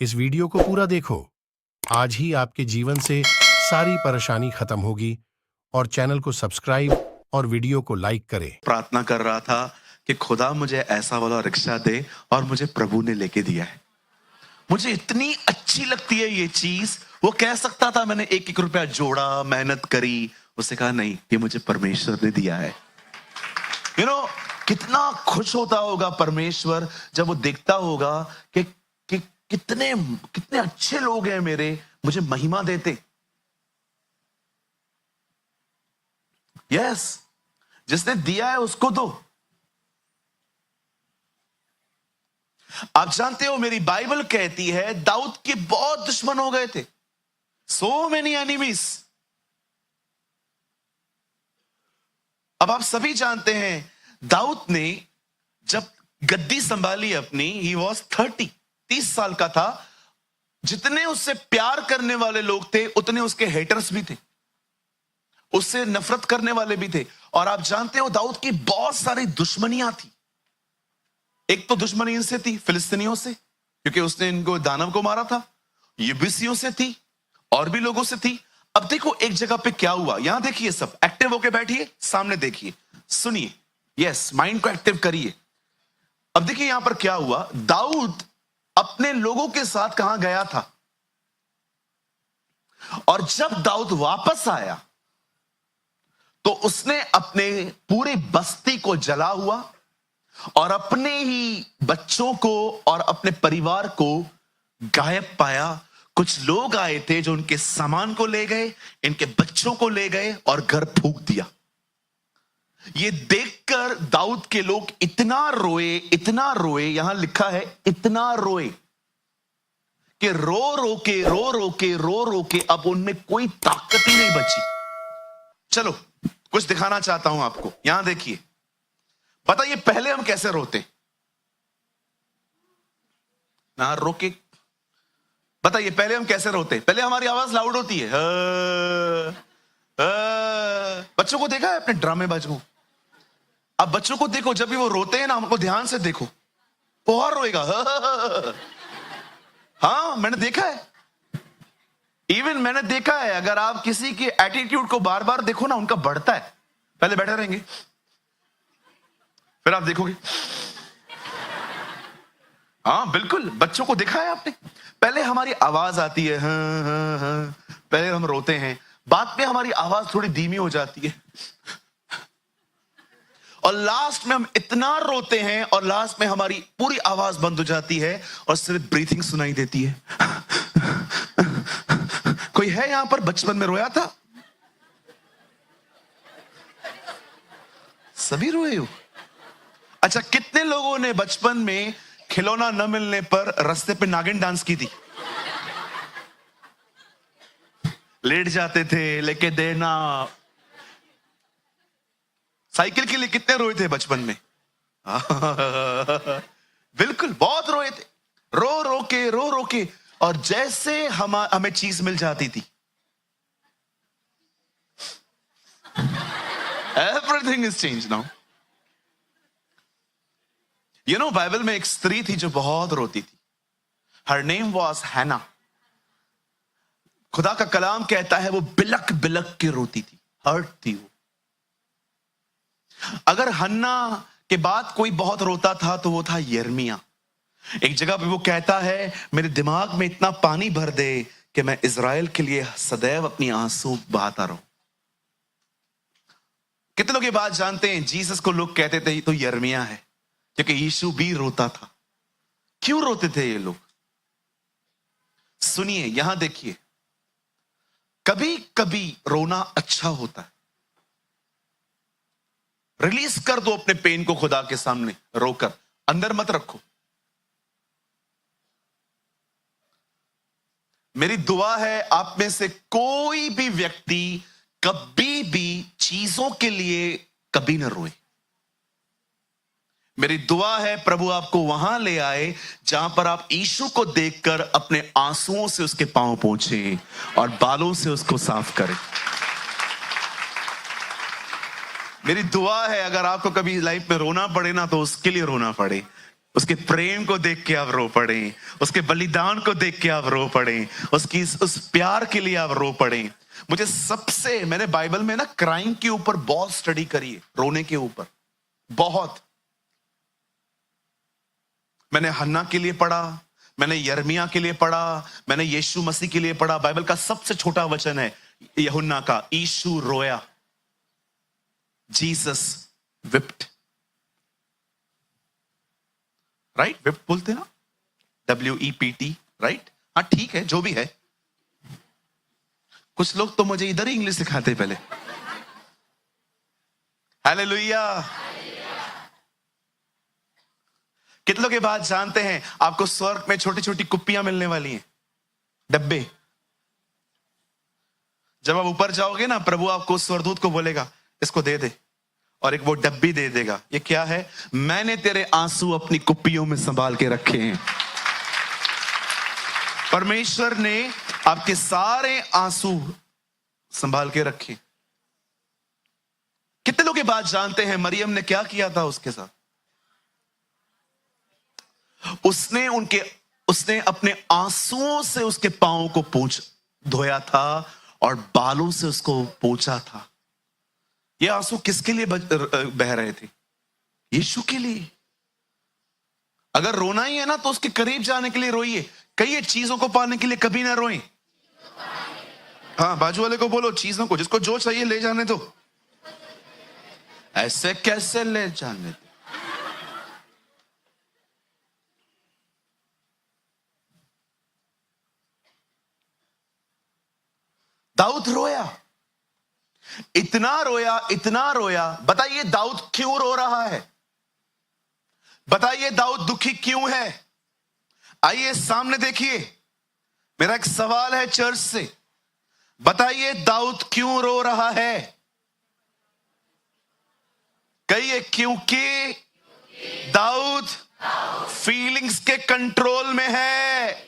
इस वीडियो को पूरा देखो। आज ही आपके जीवन से सारी परेशानी खत्म होगी और चैनल को सब्सक्राइब और वीडियो को लाइक करें। प्रार्थना कर रहा था कि खुदा मुझे ऐसा वाला रिक्शा दे, और मुझे प्रभु ने लेके दिया है। मुझे इतनी अच्छी लगती है ये चीज। वो कह सकता था मैंने एक एक रुपया जोड़ा, मेहनत करी। उसने कहा नहीं, ये मुझे परमेश्वर ने दिया है। कितना खुश होता होगा परमेश्वर जब वो देखता होगा कि कितने कितने अच्छे लोग हैं मेरे, मुझे महिमा देते। यस, जिसने दिया है उसको दो। आप जानते हो, मेरी बाइबल कहती है दाऊद के बहुत दुश्मन हो गए थे, सो मेनी एनिमीज। अब आप सभी जानते हैं, दाऊद ने जब गद्दी संभाली अपनी, ही वॉज 30 साल का था। जितने उससे प्यार करने वाले लोग थे, उतने उसके हेटर्स भी थे, उससे नफरत करने वाले भी थे। और आप जानते हो, दाऊद की बहुत सारी दुश्मनियां थी। एक तो दुश्मनी इनसे थी, फिलिस्तीनियों से, क्योंकि उसने इनको दानव को मारा था। यबूसियों से थी, और भी लोगों से थी। अब देखो एक जगह पे क्या हुआ, यहां देखिए, सब एक्टिव होके बैठिए, सामने देखिए, सुनिए। यस, माइंड को एक्टिव करिए। अब देखिए यहां पर क्या हुआ। दाऊद अपने लोगों के साथ कहां गया था, और जब दाऊद वापस आया तो उसने अपने पूरी बस्ती को जला हुआ, और अपने ही बच्चों को और अपने परिवार को गायब पाया। कुछ लोग आए थे जो उनके सामान को ले गए, इनके बच्चों को ले गए और घर फूंक दिया। ये देखकर दाऊद के लोग इतना रोए, यहां लिखा है इतना रोए कि रो रो के अब उनमें कोई ताकत ही नहीं बची। चलो कुछ दिखाना चाहता हूं आपको, यहां देखिए। बताइए पहले हम कैसे रोते ना, रोके। बताइए पहले हम कैसे रोते। पहले हमारी आवाज लाउड होती है। बच्चों को देखा है अपने ड्रामेबाज को? अब बच्चों को देखो, जब भी वो रोते हैं ना, हमको ध्यान से देखो, वो और रोएगा। हाँ, मैंने देखा है। इवन मैंने देखा है, अगर आप किसी के एटीट्यूड को बार बार देखो ना, उनका बढ़ता है। पहले बैठे रहेंगे, फिर आप देखोगे। हाँ बिल्कुल, बच्चों को देखा है आपने। पहले हमारी आवाज आती है, हाँ, हाँ, हाँ। पहले हम रोते हैं, बाद में हमारी आवाज थोड़ी धीमी हो जाती है, और लास्ट में हम इतना रोते हैं, और लास्ट में हमारी पूरी आवाज बंद हो जाती है और सिर्फ ब्रीथिंग सुनाई देती है। कोई है यहां पर बचपन में रोया था? सभी रोए हो? अच्छा, कितने लोगों ने बचपन में खिलौना न मिलने पर रास्ते पे नागिन डांस की थी? लेट जाते थे, लेके देना। साइकिल के लिए कितने रोए थे बचपन में? बिल्कुल, बहुत रोए थे, रो रो के। और जैसे हमें चीज मिल जाती थी, everything is change now. Bible में एक स्त्री थी जो बहुत रोती थी। हर नेम वॉज हैना। खुदा का कलाम कहता है वो बिलक बिलक के रोती थी, हर्ट थी वो। अगर हन्ना के बाद कोई बहुत रोता था तो वो था यिर्मयाह। एक जगह पे वो कहता है, मेरे दिमाग में इतना पानी भर दे कि मैं इज़राइल के लिए सदैव अपनी आंसू बहाता रहूं। कितने लोग ये बात जानते हैं? जीसस को लोग कहते थे तो यिर्मयाह है, क्योंकि यीशु भी रोता था। क्यों रोते थे ये लोग? सुनिए, यहां देखिए। कभी कभी रोना अच्छा होता है। रिलीज कर दो अपने पेन को खुदा के सामने, रोकर, अंदर मत रखो। मेरी दुआ है आप में से कोई भी व्यक्ति कभी भी चीजों के लिए कभी न रोए। मेरी दुआ है प्रभु आपको वहां ले आए जहां पर आप यीशु को देखकर अपने आंसुओं से उसके पांव पोंछे और बालों से उसको साफ करें। मेरी दुआ है अगर आपको कभी लाइफ में रोना पड़े ना, तो उसके लिए रोना पड़े, उसके प्रेम को देख के आप रो पड़े, उसके बलिदान को देख के आप रो पड़े, उसकी उस प्यार के लिए आप रो पड़े। मैंने बाइबल में ना क्राइम के ऊपर बहुत स्टडी करी है, रोने के ऊपर बहुत। मैंने हन्ना के लिए पढ़ा, मैंने यर्मिया के लिए पढ़ा, मैंने यीशु मसीह के लिए पढ़ा। बाइबल का सबसे छोटा वचन है यूहन्ना का, यीशु रोया, जीसस विप्ट, राइट? विप्ट बोलते हैं ना, WEPT, राइट? हाँ ठीक है, जो भी है। कुछ लोग तो मुझे इधर ही इंग्लिश सिखाते हैं पहले। हालेलुया। कितनों के बाद जानते हैं आपको स्वर्ग में छोटी छोटी कुप्पियां मिलने वाली हैं, डब्बे। जब आप ऊपर जाओगे ना, प्रभु आपको स्वर्गदूत को बोलेगा इसको दे दे, और एक वो डब्बी दे देगा। ये क्या है? मैंने तेरे आंसू अपनी कुप्पियों में संभाल के रखे हैं। परमेश्वर ने आपके सारे आंसू संभाल के रखे। कितने लोग ये बात जानते हैं मरियम ने क्या किया था उसके साथ? उसने अपने आंसुओं से उसके पांवों को धोया था और बालों से उसको पोंछा था। ये आंसू किसके लिए बह रहे थे? यीशु के लिए। अगर रोना ही है ना तो उसके करीब जाने के लिए रोइए, कई चीजों को पाने के लिए कभी ना रोएं। हाँ, बाजू वाले को बोलो चीजों को, जिसको जो चाहिए ले जाने दो। ऐसे कैसे ले जाने दो? दाऊद रोया, इतना रोया, इतना रोया। बताइए दाऊद क्यों रो रहा है? बताइए दाऊद दुखी क्यों है? आइए सामने देखिए, मेरा एक सवाल है चर्च से। बताइए दाऊद क्यों रो रहा है? कहिए क्योंकि दाऊद फीलिंग्स के कंट्रोल में है।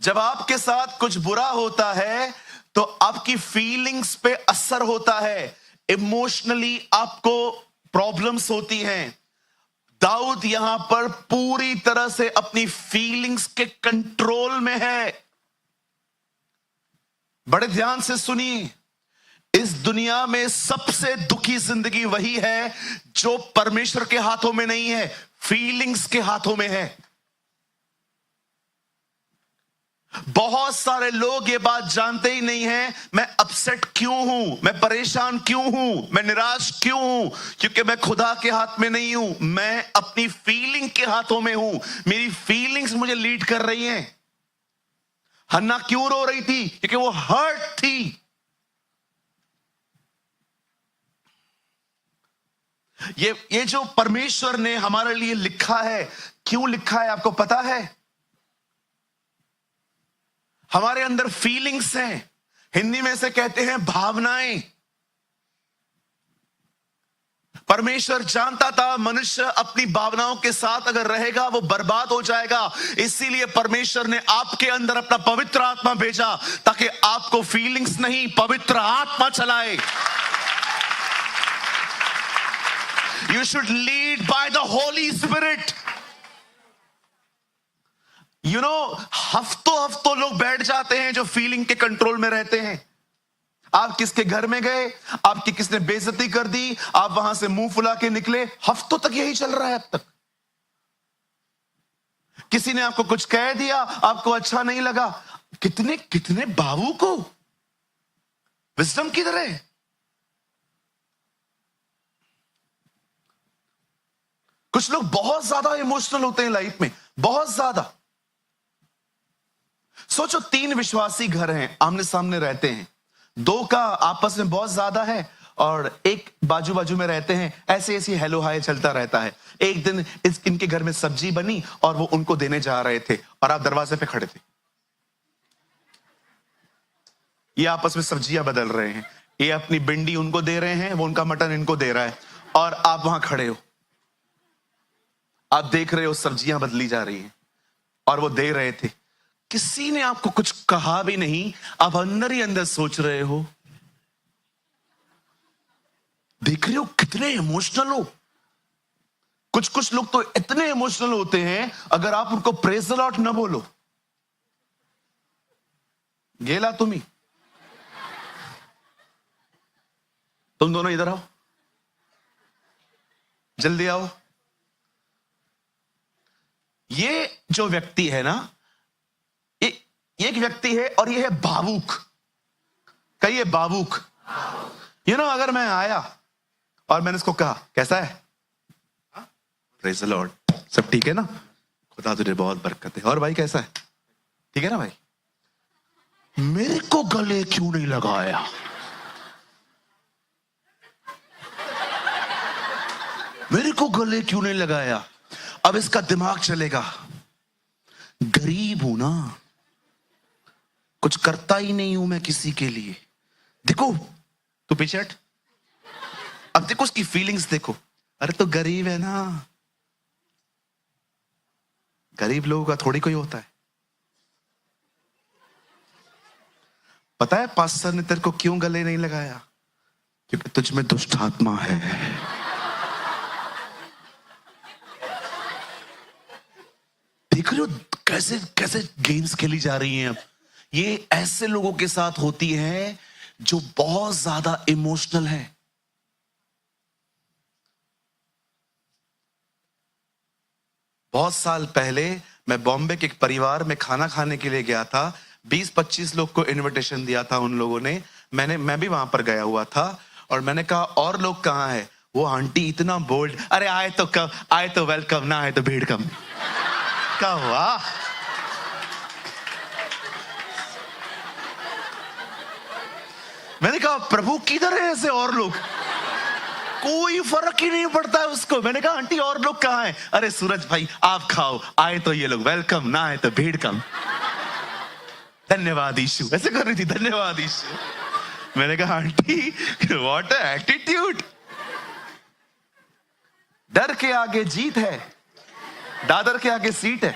जब आपके साथ कुछ बुरा होता है तो आपकी फीलिंग्स पे असर होता है, इमोशनली आपको प्रॉब्लम्स होती हैं। दाऊद यहां पर पूरी तरह से अपनी फीलिंग्स के कंट्रोल में है। बड़े ध्यान से सुनिए, इस दुनिया में सबसे दुखी जिंदगी वही है जो परमेश्वर के हाथों में नहीं है, फीलिंग्स के हाथों में है। बहुत सारे लोग ये बात जानते ही नहीं हैं, मैं अपसेट क्यों हूं, मैं परेशान क्यों हूं, मैं निराश क्यों हूं? क्योंकि मैं खुदा के हाथ में नहीं हूं, मैं अपनी फीलिंग के हाथों में हूं। मेरी फीलिंग्स मुझे लीड कर रही हैं। हन्ना क्यों रो रही थी? क्योंकि वो हर्ट थी। ये जो परमेश्वर ने हमारे लिए लिखा है, क्यों लिखा है आपको पता है? हमारे अंदर फीलिंग्स हैं, हिंदी में से कहते हैं भावनाएं। परमेश्वर जानता था मनुष्य अपनी भावनाओं के साथ अगर रहेगा वो बर्बाद हो जाएगा। इसीलिए परमेश्वर ने आपके अंदर अपना पवित्र आत्मा भेजा ताकि आपको फीलिंग्स नहीं, पवित्र आत्मा चलाए। You should lead by the Holy Spirit. You know, हफ्तों लोग बैठ जाते हैं जो फीलिंग के कंट्रोल में रहते हैं। आप किसके घर में गए, आपकी किसने बेइज्जती कर दी, आप वहां से मुंह फुला के निकले, हफ्तों तक यही चल रहा है। अब तक किसी ने आपको कुछ कह दिया, आपको अच्छा नहीं लगा। कितने बाबू को विजडम किधर है? कुछ लोग बहुत ज्यादा इमोशनल होते हैं लाइफ में, बहुत ज्यादा। सोचो 3 विश्वासी घर हैं, आमने सामने रहते हैं, 2 का आपस में बहुत ज्यादा है और एक बाजू बाजू में रहते हैं। ऐसे हेलो हाय चलता रहता है। एक दिन इनके घर में सब्जी बनी और वो उनको देने जा रहे थे और आप दरवाजे पे खड़े थे। ये आपस में सब्जियां बदल रहे हैं, ये अपनी भिंडी उनको दे रहे हैं, वो उनका मटन इनको दे रहा है, और आप वहां खड़े हो, आप देख रहे हो सब्जियां बदली जा रही हैं और वो दे रहे थे। किसी ने आपको कुछ कहा भी नहीं, आप अंदर ही अंदर सोच रहे हो देख रहे हो कितने इमोशनल हो। कुछ कुछ लोग तो इतने इमोशनल होते हैं, अगर आप उनको प्रेज द लॉर्ड न बोलो, गेला तुम दोनों इधर आओ, जल्दी आओ। ये जो व्यक्ति है ना, ये एक व्यक्ति है और ये है भावुक। कहिए भावुक। अगर मैं आया और मैंने इसको कहा कैसा है, प्रेज द लॉर्ड, सब ठीक है ना, खुदा तुझे बहुत बरकत है, और भाई कैसा है, ठीक है ना भाई, मेरे को गले क्यों नहीं लगाया, मेरे को गले क्यों नहीं लगाया। अब इसका दिमाग चलेगा, गरीब हूं ना, कुछ करता ही नहीं हूं मैं किसी के लिए। देखो तू पीछे हट, अब देखो उसकी फीलिंग्स देखो, अरे तो गरीब है ना, गरीब लोगों का थोड़ी कोई होता है। पता है पास्टर ने तेरे को क्यों गले नहीं लगाया, क्योंकि तुझ में दुष्ट आत्मा है। देख रहे हो कैसे कैसे गेम्स खेली जा रही हैं। अब ये ऐसे लोगों के साथ होती है जो बहुत ज्यादा इमोशनल है। बहुत साल पहले मैं बॉम्बे के एक परिवार में खाना खाने के लिए गया था। 20-25 लोग को इनविटेशन दिया था उन लोगों ने। मैं भी वहां पर गया हुआ था और मैंने कहा और लोग कहाँ हैं। वो आंटी इतना बोल्ड, अरे आए तो कब, आए तो वेलकम, ना आए तो भीड़ कम। क्या वाह, मैंने कहा प्रभु किधर है ऐसे और लोग, कोई फर्क ही नहीं पड़ता है उसको। मैंने कहा आंटी और लोग कहाँ हैं, अरे सूरज भाई आप खाओ, आए तो ये लोग वेलकम, ना आए तो भीड़ कम। धन्यवाद यीशु, ऐसे कर रही थी, धन्यवाद यीशु। मैंने कहा आंटी व्हाट एटीट्यूड, डर के आगे जीत है, दादर के आगे सीट है।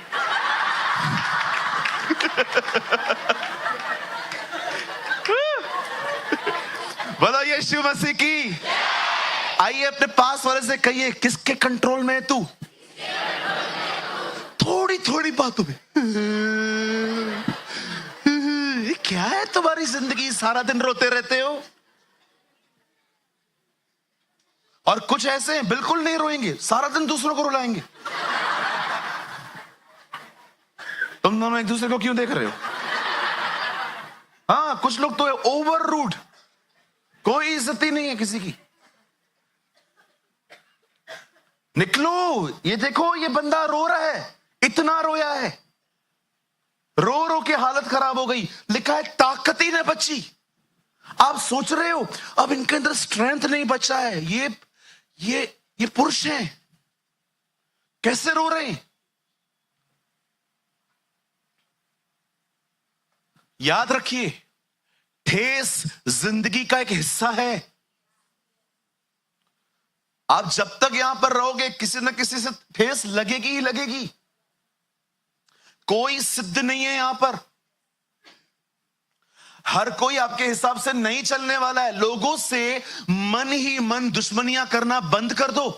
बोलो यीशु मसीह की। आइए अपने पास वाले से कहिए, किसके कंट्रोल में है तू। थोड़ी थोड़ी बातों में क्या है तुम्हारी जिंदगी, सारा दिन रोते रहते हो। और कुछ ऐसे हैं बिल्कुल नहीं रोएंगे, सारा दिन दूसरों को रुलाएंगे। तुम दोनों एक दूसरे को क्यों देख रहे हो। हाँ कुछ लोग तो है ओवर रूड, कोई इज्जत ही नहीं है किसी की। निकलो, ये देखो ये बंदा रो रहा है, इतना रोया है, रो रो के हालत खराब हो गई। लिखा है ताकत ही नहीं बची। आप सोच रहे हो अब इनके अंदर स्ट्रेंथ नहीं बचा है, ये पुरुष हैं, कैसे रो रहे हैं। याद रखिए ठेस जिंदगी का एक हिस्सा है। आप जब तक यहां पर रहोगे किसी न किसी से ठेस लगेगी ही लगेगी। कोई सिद्ध नहीं है यहां पर, हर कोई आपके हिसाब से नहीं चलने वाला है। लोगों से मन ही मन दुश्मनियां करना बंद कर दो।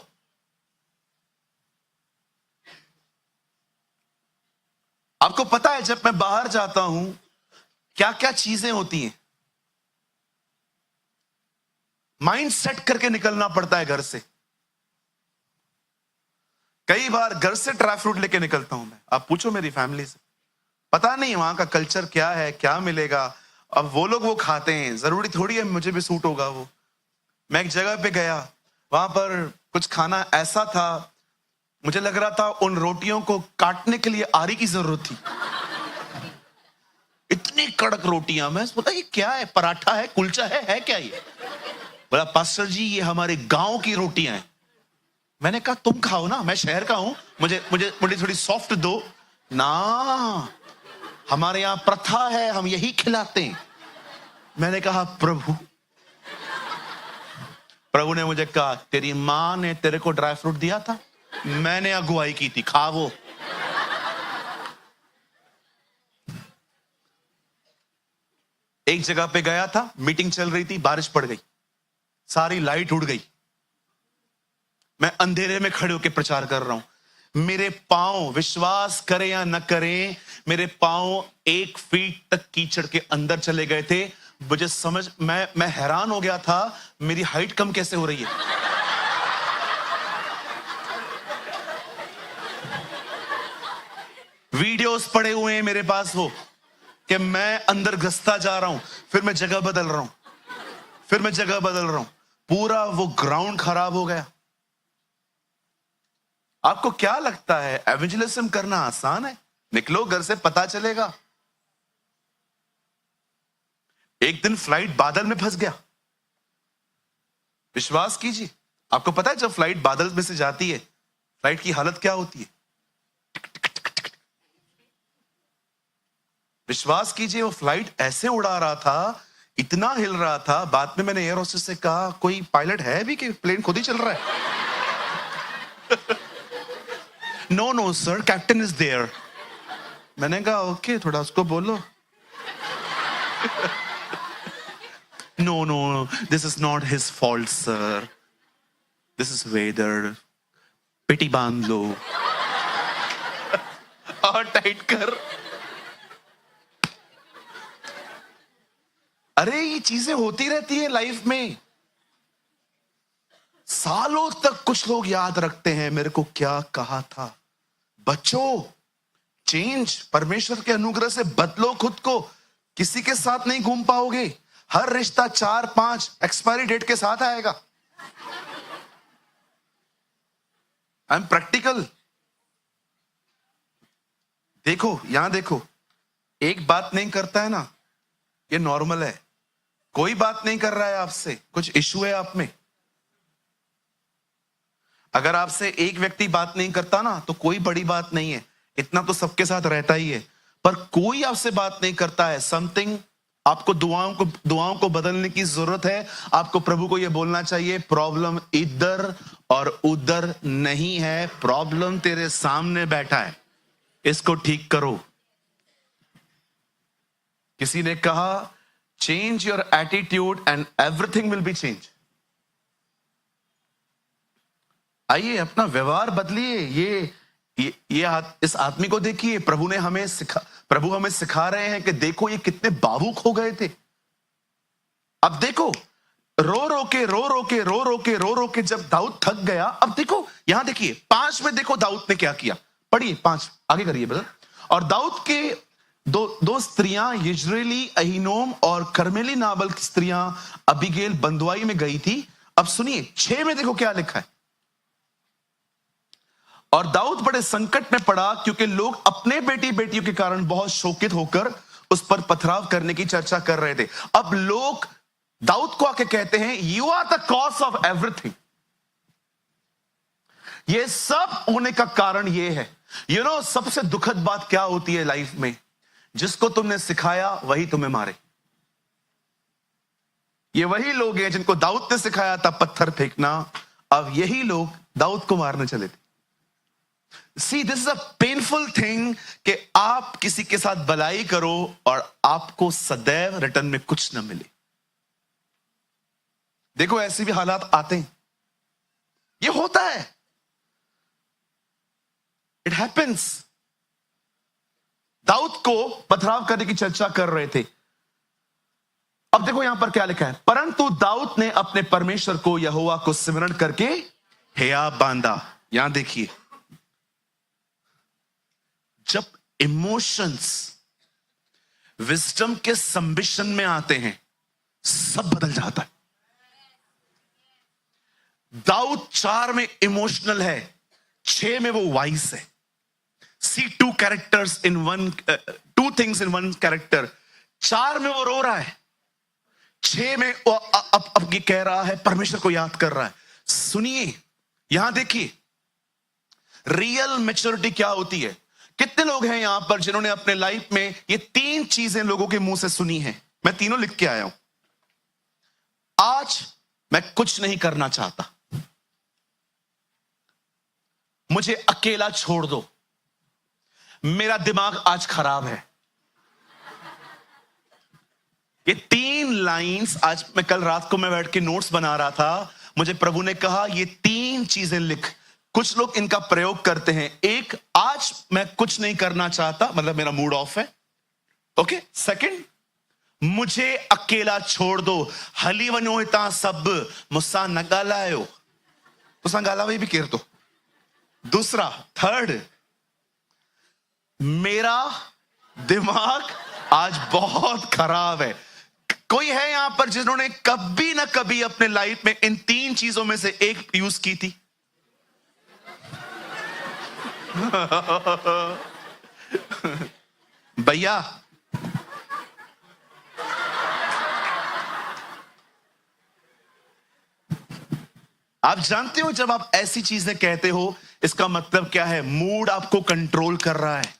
आपको पता है जब मैं बाहर जाता हूं क्या क्या चीजें होती हैं, माइंड सेट करके निकलना पड़ता है घर से। कई बार घर से ड्राई फ्रूट लेके निकलता हूं मैं, आप पूछो मेरी फैमिली से, पता नहीं वहां का कल्चर क्या है, क्या मिलेगा। अब वो लोग वो खाते हैं, जरूरी थोड़ी है मुझे भी सूट होगा वो। मैं एक जगह पे गया, वहां पर कुछ खाना ऐसा था, मुझे लग रहा था उन रोटियों को काटने के लिए आरी की जरूरत थी। इतनी कड़क रोटियां, मैं बोला ये क्या है, पराठा है, कुलचा है क्या ये। बोला पास्टर जी ये हमारे गांव की रोटियां हैं। मैंने कहा तुम खाओ ना, मैं शहर का हूं, मुझे मुझे मुझे थोड़ी सॉफ्ट दो ना, हमारे यहां प्रथा है, हम यही खिलाते हैं। मैंने कहा प्रभु ने मुझे कहा तेरी मां ने तेरे को ड्राई फ्रूट दिया था, मैंने अगुवाई की थी, खा वो। एक जगह पे गया था, मीटिंग चल रही थी, बारिश पड़ गई, सारी लाइट उड़ गई। मैं अंधेरे में खड़े होकर प्रचार कर रहा हूं। मेरे पांव, विश्वास करें या न करें, मेरे पांव 1 फीट तक कीचड़ के अंदर चले गए थे। मुझे समझ, मैं हैरान हो गया था, मेरी हाइट कम कैसे हो रही है। वीडियोस पड़े हुए हैं मेरे पास वो, कि मैं अंदर घसता जा रहा हूं, फिर मैं जगह बदल रहा हूं, फिर मैं जगह बदल रहा हूं, पूरा वो ग्राउंड खराब हो गया। आपको क्या लगता है एवेंजलिज्म करना आसान है? निकलो घर से, पता चलेगा। एक दिन फ्लाइट बादल में फंस गया। विश्वास कीजिए, आपको पता है जब फ्लाइट बादल में से जाती है, फ्लाइट की हालत क्या होती है? विश्वास कीजिए, वो फ्लाइट ऐसे उड़ा रहा था, इतना हिल रहा था। बाद में मैंने एयर होस्टेस से कहा, कोई पायलट है भी कि प्लेन खुद ही चल रहा है? No no sir, captain is there. मैंने कहा ओके, थोड़ा उसको बोलो। No no, this is not his fault sir, this is weather, पिटी बांध लो और टाइट कर। अरे ये चीजें होती रहती है लाइफ में। सालों तक कुछ लोग याद रखते हैं मेरे को क्या कहा था। बच्चों, चेंज, परमेश्वर के अनुग्रह से बदलो खुद को। किसी के साथ नहीं घूम पाओगे। हर रिश्ता 4-5 एक्सपायरी डेट के साथ आएगा। I am practical. देखो, यहां देखो, एक बात नहीं करता है ना, ये नॉर्मल है। कोई बात नहीं कर रहा है आपसे, कुछ इशू है आप में। अगर आपसे एक व्यक्ति बात नहीं करता ना, तो कोई बड़ी बात नहीं है, इतना तो सबके साथ रहता ही है। पर कोई आपसे बात नहीं करता है, समथिंग, आपको दुआओं को बदलने की जरूरत है। आपको प्रभु को यह बोलना चाहिए, प्रॉब्लम इधर और उधर नहीं है, प्रॉब्लम तेरे सामने बैठा है, इसको ठीक करो। किसी ने कहा, change your attitude and everything will be change. आइए अपना व्यवहार बदलिए। इस आदमी को देखिए, प्रभु हमें सिखा रहे हैं कि देखो ये कितने भावुक हो गए थे। अब देखो, रो रो के जब दाऊद थक गया, अब देखो यहां देखिए 5 में, देखो दाऊद ने क्या किया। पढ़िए 5 आगे करिए ब्रदर। और दाऊद के दो स्त्रियां, यिज्रेली अहीनोम और कर्मेली नाबल की स्त्रियां अबीगेल बंदुआई में गई थी। अब सुनिए 6 में देखो क्या लिखा है। और दाऊद बड़े संकट में पड़ा, क्योंकि लोग अपने बेटियों के कारण बहुत शोकित होकर उस पर पथराव करने की चर्चा कर रहे थे। अब लोग दाऊद को आके कहते हैं, you are the cause of everything. ये सब होने का कारण ये है। सबसे दुखद बात क्या होती है लाइफ में? जिसको तुमने सिखाया वही तुम्हें मारे। ये वही लोग हैं जिनको दाऊद ने सिखाया था पत्थर फेंकना, अब यही लोग दाऊद को मारने चले थे। See, this is a painful thing कि आप किसी के साथ भलाई करो और आपको सदैव रिटर्न में कुछ न मिले। देखो ऐसे भी हालात आते हैं, ये होता है, इट हैपेंस। दाऊद को पथराव करने की चर्चा कर रहे थे। अब देखो यहां पर क्या लिखा है, परंतु दाऊद ने अपने परमेश्वर को, यहोवा को सिमरण करके हिया बांधा। यहां देखिए, जब इमोशंस विजडम के संबिशन में आते हैं, सब बदल जाता है। दाऊद 4 में इमोशनल है, 6 में वो वाइस है। See two things in one character। 4 में वो रो रहा है, 6 में वो अब ये कह रहा है, परमेश्वर को याद कर रहा है। सुनिए, यहां देखिए, रियल मैच्योरिटी क्या होती है। कितने लोग हैं यहां पर जिन्होंने अपने लाइफ में ये 3 चीजें लोगों के मुंह से सुनी है? मैं तीनों लिख के आया हूं। आज मैं कुछ नहीं करना चाहता, मुझे अकेला छोड़ दो, मेरा दिमाग आज खराब है। ये 3 लाइंस आज मैं कल रात को मैं बैठ के नोट्स बना रहा था, मुझे प्रभु ने कहा ये 3 चीजें लिख। कुछ लोग इनका प्रयोग करते हैं। एक, आज मैं कुछ नहीं करना चाहता, मतलब मेरा मूड ऑफ है। ओके। सेकंड, मुझे अकेला छोड़ दो, हली वनो हिता सब मुस्सा न ॻाल्हायो, तुसां ॻाल्हायो भी केर तो। दूसरा, थर्ड, मेरा दिमाग आज बहुत खराब है। कोई है यहां पर जिन्होंने कभी ना कभी अपने लाइफ में इन 3 चीजों में से एक यूज की थी? भैया, आप जानते हो जब आप ऐसी चीजें कहते हो इसका मतलब क्या है? मूड आपको कंट्रोल कर रहा है।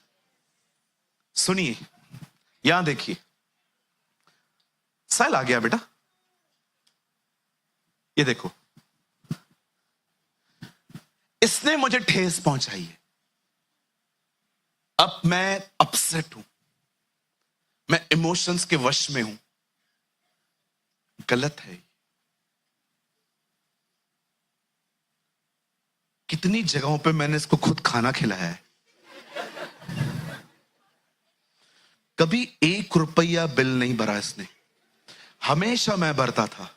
सुनिए, यहां देखिए, साइल आ गया बेटा, ये देखो, इसने मुझे ठेस पहुंचाई है। अब मैं अपसेट हूं, मैं इमोशंस के वश में हूं। गलत है। कितनी जगहों पे मैंने इसको खुद खाना खिलाया है। कभी 1 रुपया बिल नहीं भरा इसने, हमेशा मैं भरता था।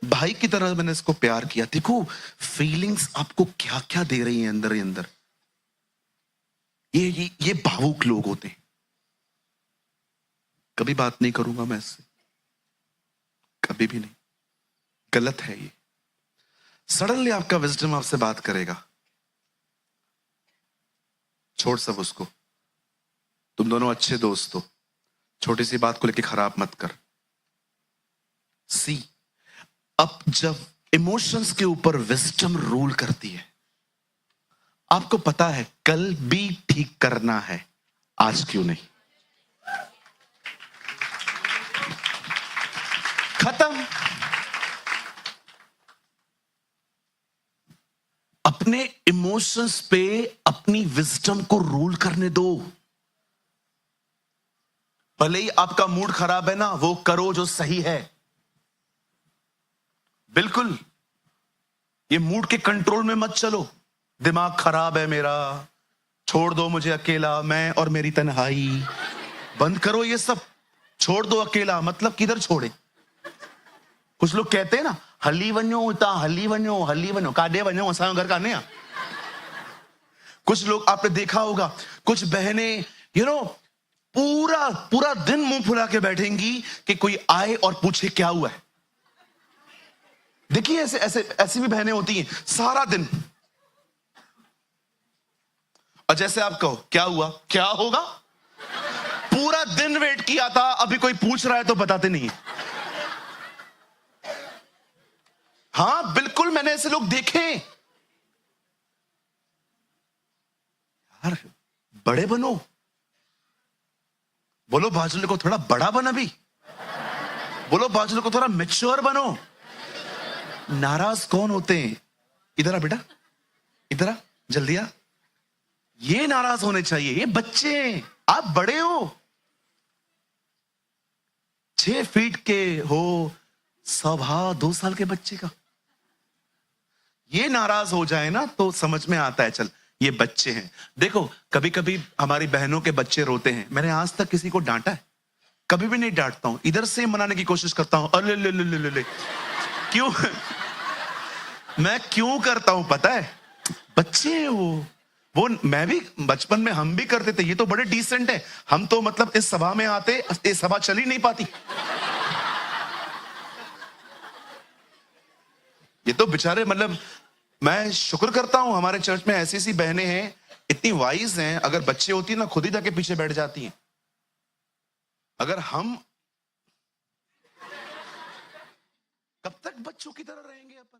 भाई की तरह मैंने इसको प्यार किया। देखो फीलिंग्स आपको क्या क्या दे रही हैं अंदर ही अंदर। ये भावुक लोग होते हैं। कभी बात नहीं करूंगा मैं इससे, कभी भी नहीं। गलत है ये। सडनली आपका विजडम आपसे बात करेगा, छोड़ सब उसको, तुम दोनों अच्छे दोस्त हो, छोटी सी बात को लेके खराब मत कर। सी, अब जब इमोशंस के ऊपर विजडम रूल करती है, आपको पता है कल भी ठीक करना है, आज क्यों नहीं? खत्म। अपने इमोशंस पे अपनी विजडम को रूल करने दो। भले ही आपका मूड खराब है ना, वो करो जो सही है। बिल्कुल, ये मूड के कंट्रोल में मत चलो। दिमाग खराब है मेरा, छोड़ दो मुझे अकेला, मैं और मेरी तन्हाई। बंद करो ये सब, छोड़ दो अकेला। मतलब किधर छोड़े? कुछ लोग कहते हैं ना, हली वनो उता, हली वनो काडे वनो, असा घर काने आ। कुछ लोग आपने देखा होगा, कुछ बहनें पूरा दिन मुंह फुला के बैठेंगी कि कोई आए और पूछे क्या हुआ है। देखिए ऐसी भी बहनें होती हैं सारा दिन। और जैसे आप कहो क्या हुआ, क्या होगा, पूरा दिन वेट किया था, अभी कोई पूछ रहा है तो बताते नहीं है। हाँ बिल्कुल, मैंने ऐसे लोग देखे। यार बड़े बनो, बोलो बाजुले को थोड़ा बड़ा बना भी, बोलो बाजुले को थोड़ा मैच्योर बनो। नाराज कौन होते हैं? इधर आ बेटा, इधर आ, जल्दी आ। ये नाराज होने चाहिए, ये बच्चे हैं, आप बड़े हो। 6 फीट के हो, 2 साल के बच्चे का ये नाराज हो जाए ना तो समझ में आता है, चल ये बच्चे हैं। देखो कभी कभी हमारी बहनों के बच्चे रोते हैं, मैंने आज तक किसी को डांटा है? कभी भी नहीं डांटता हूं, इधर से मनाने की कोशिश करता हूं। अरे ले क्यों? मैं क्यों करता हूं पता है? बच्चे हैं वो मैं भी बचपन में हम भी करते थे। ये तो बड़े डिसेंट है, हम तो मतलब इस सभा में आते, ये सभा चल ही नहीं पाती। ये तो बेचारे, मतलब मैं शुक्र करता हूं हमारे चर्च में ऐसी ऐसी बहनें हैं, इतनी वाइज हैं। अगर बच्चे होती ना खुद ही जाके पीछे बैठ जाती हैं। अगर हम कब तक बच्चों की तरह रहेंगे अपन?